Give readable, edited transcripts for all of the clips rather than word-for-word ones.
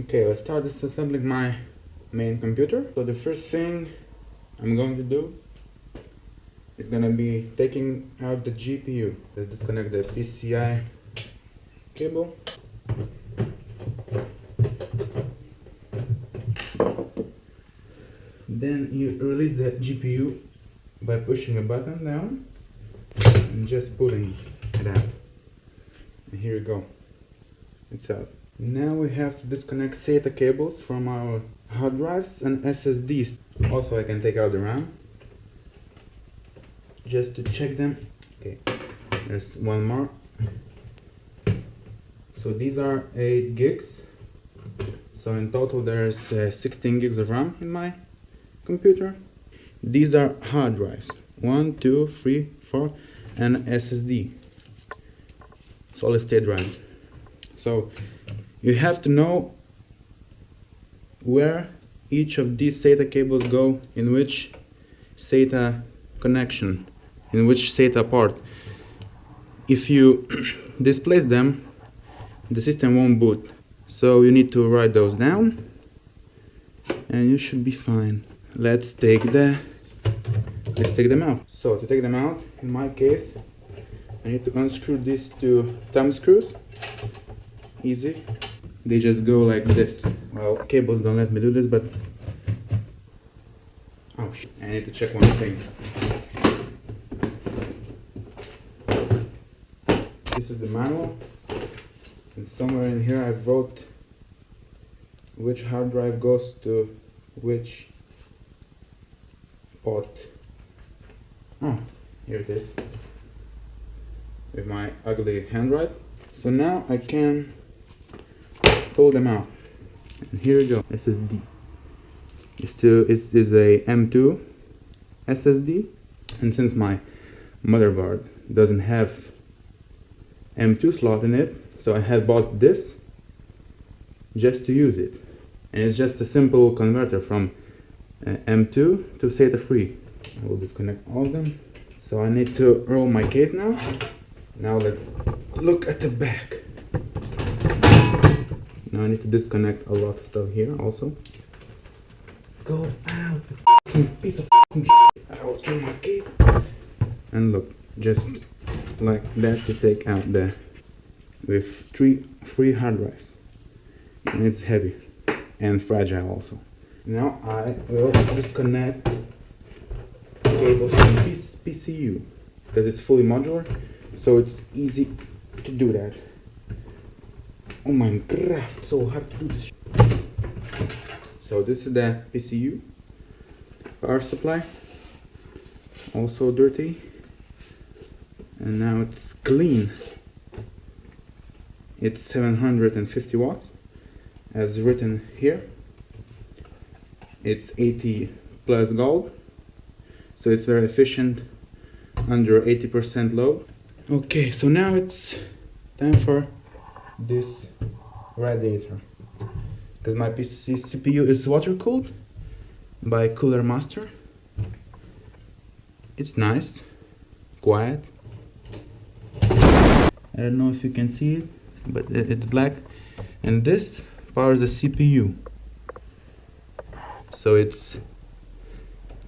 Okay, let's start disassembling my main computer. So the first thing I'm going to do is gonna be taking out the GPU. Let's disconnect the PCI cable. Then you release the GPU by pushing a button down and just pulling it out. And here you go, it's out. Now we have to disconnect SATA cables from our hard drives and SSDs. Also I can take out the RAM just to check them. Okay, there's one more. So these are 8 gigs. So in total there's 16 gigs of RAM in my computer. These are hard drives, 1, 2, 3, 4, and SSD, solid state drive. So you have to know where each of these SATA cables go, in which SATA connection, in which SATA port. If you displace them, the system won't boot. So you need to write those down and you should be fine. Let's take them out. So to take them out, in my case, I need to unscrew these 2 thumb screws. Easy. They just go like this. Well, cables don't let me do this, but oh shit. I need to check one thing. This is the manual, and somewhere in here I wrote which hard drive goes to which port. Oh, here it is, with my ugly handwriting. So now I can pull them out, and here you go. SSD. It is a M2 SSD, and since my motherboard doesn't have M2 slot in it, so I had bought this just to use it, and it's just a simple converter from M2 to SATA 3. I will disconnect all of them. So I need to roll my case now. Now let's look at the back. Now I need to disconnect a lot of stuff here also. Go out, you piece of shit. I will turn my case. And look, just like that to take out there, with 3 hard drives. And it's heavy and fragile also. Now I will disconnect cables from PCU, because it's fully modular, so it's easy to do that. Oh my god, so hard to do this. So this is the PCU power supply, also dirty, and now it's clean. It's 750 watts as written here. It's 80 plus gold, so it's very efficient under 80% load. Okay, so now it's time for this radiator, because my CPU is water cooled by Cooler Master. It's nice, quiet. I don't know if you can see it, but it's black, and this powers the CPU. So it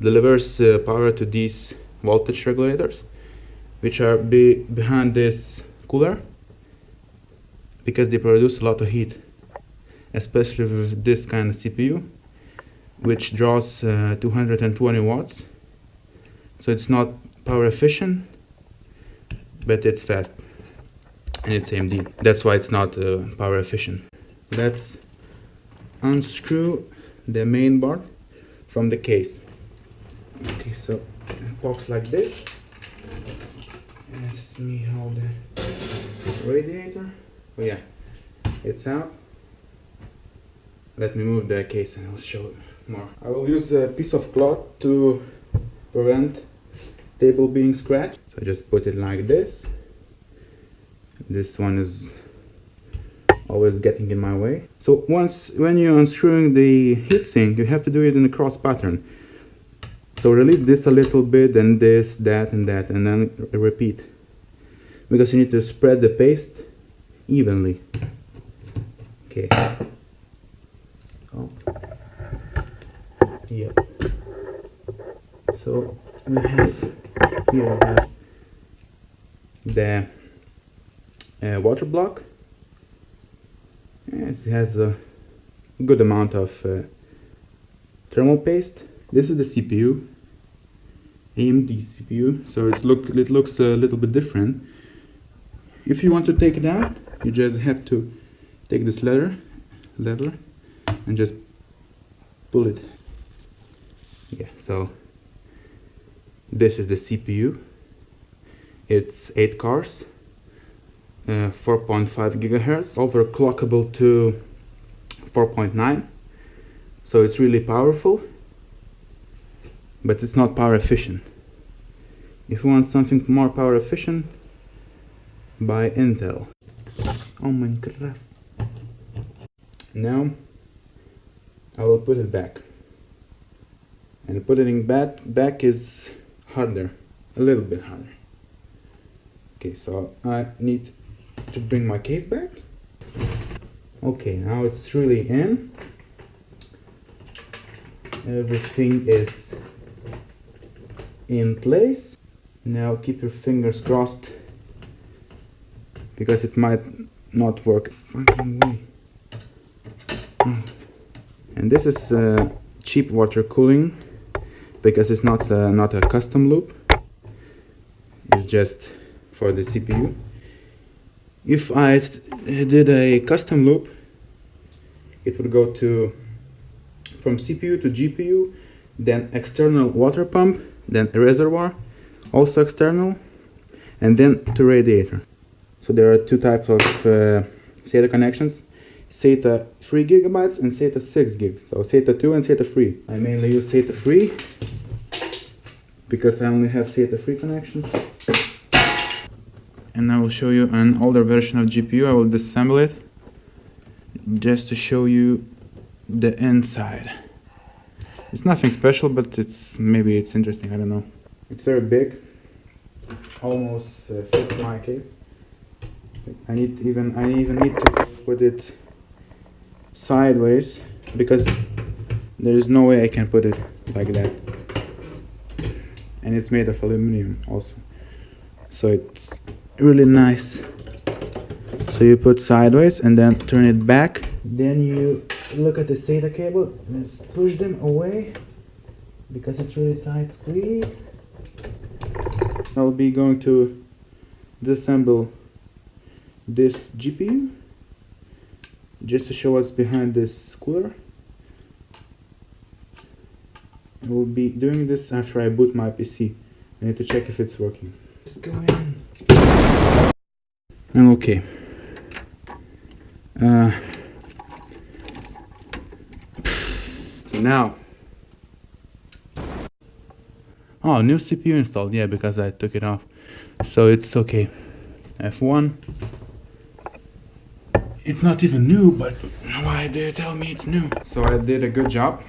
delivers power to these voltage regulators, which are behind this cooler, because they produce a lot of heat, especially with this kind of CPU, which draws 220 watts. So it's not power efficient, but it's fast, and it's AMD. That's why it's not power efficient. Let's unscrew the main board from the case. Okay, so it pops like this. Let me hold the radiator. Oh yeah, it's out. Let me move the case and I'll show you more. I will use a piece of cloth to prevent table being scratched. So I just put it like this. This one is always getting in my way. So when you're unscrewing the heatsink, you have to do it in a cross pattern. So release this a little bit, and this, that, and that, and then repeat. Because you need to spread the paste evenly. Okay. Oh. Yep. So we have here the water block. It has a good amount of thermal paste. This is the CPU, AMD CPU, so it looks a little bit different. If you want to take it out, you just have to take this lever and just pull it. Yeah, so this is the CPU. It's 8 cores, 4.5 gigahertz, overclockable to 4.9. So it's really powerful, but it's not power efficient. If you want something more power efficient, buy Intel. Oh my god. Now I will put it back. And putting it back is harder, a little bit harder. Okay, so I need to bring my case back. Okay, now it's really in. Everything is in place. Now keep your fingers crossed, because it might not work. Fucking way. And this is cheap water cooling, because it's not a custom loop. It's just for the CPU. If I did a custom loop, it would go from CPU to GPU, then external water pump, then a reservoir, also external, and then to radiator. So there are two types of SATA connections: SATA 3 gigabytes and SATA 6 gigs. So SATA 2 and SATA 3. I mainly use SATA 3 because I only have SATA 3 connections. And I will show you an older version of GPU. I will disassemble it just to show you the inside. It's nothing special, but maybe it's interesting, I don't know. It's very big, almost fits my case. I even need to put it sideways, because there is no way I can put it like that. And it's made of aluminum also, so it's really nice. So you put sideways and then turn it back. Then you look at the SATA cable and just push them away, because it's really tight squeeze. I'll be going to disassemble this GPU just to show what's behind this cooler. I will be doing this after I boot my PC. I need to check if it's working. Let's go in. And okay. So now. Oh, new CPU installed. Yeah, because I took it off. So it's okay. F1. It's not even new, but why do you tell me it's new? So I did a good job.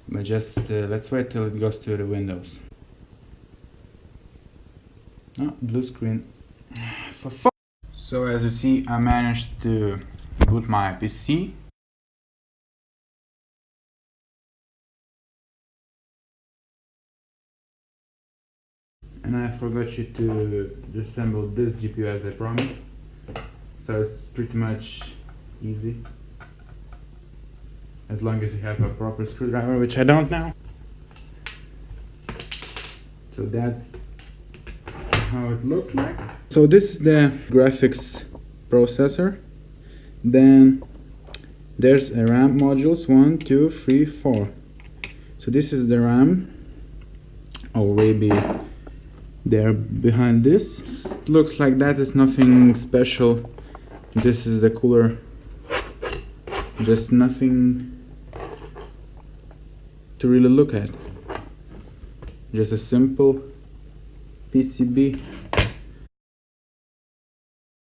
But just let's wait till it goes to the Windows. Oh, blue screen. For fuck. So as you see, I managed to boot my PC. And I forgot you to disassemble this GPU as I promised. So it's pretty much easy, as long as you have a proper screwdriver, which I don't now. So that's how it looks like. So this is the graphics processor. Then there's a RAM modules, 1, 2, 3, 4. So this is the RAM. Oh, maybe they're behind this. It looks like that. Is nothing special. This is the cooler. Just nothing to really look at. Just a simple PCB